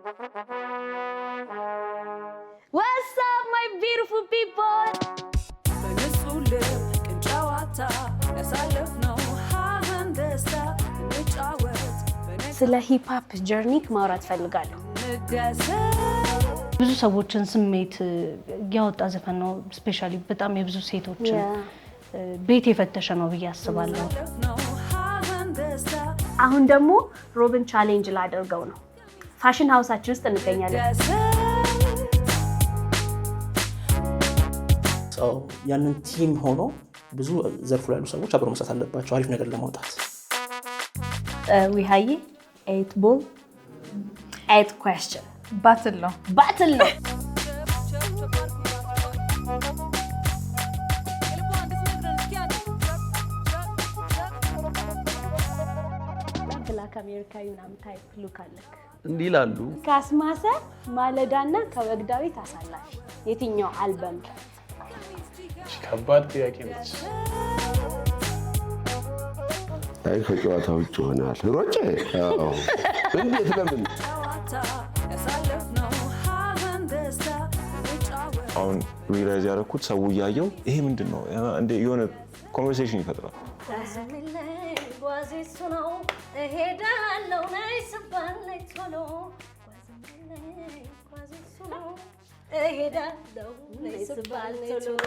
What's up, my beautiful people? ስለ ሂፕ ሆፕ ጀርኒ ማውራት ፈልጋለሁ። ብዙ ሰዎችን ስሜት ያወጣ ዘፈን ነው። ስፔሻሊ በጣም የብዙ ሴቶችን ቤት የፈተሸ ነው ብዬ አስባለሁ። አሁን ደግሞ ሮብን ቻሌንጅ ላደርገው ነው። ፋሽን ሃውሳችን ውስጥ እንገኛለን። ያንን ቲም ሆኖ ብዙ ዘርፍ ላይ ያሉ ሰዎች አብረው መስራት አለባቸው አሪፍ ነገር ለማውጣት። ዊሃዬ 8 ball 8 question ባትል ነው። ብላክ አሜሪካዊ ምናምን ታይፕ ሉክ አለክ እንዲህ ይላሉ። ካስማሰ ማለዳና ከበግዳዊት አሳላፊ የትኛው አልበም? ከባድ ጥያቄ ነች። አይ ከጨዋታ ውጭ ሆናል። ሮጬ እንዴት ለምን አሁን ሪላይዝ ያደረኩት ሰው እያየው ይሄ ምንድነው እንደ የሆነ ኮንቨርሴሽን ይፈጥራል። ጓዜሱ ነው እሄዳለሁ ነይ ስባል ነይ ቶሎ ጓዜሱ ነው እሄዳለሁ ነይ ስባል ነይ ቶሎ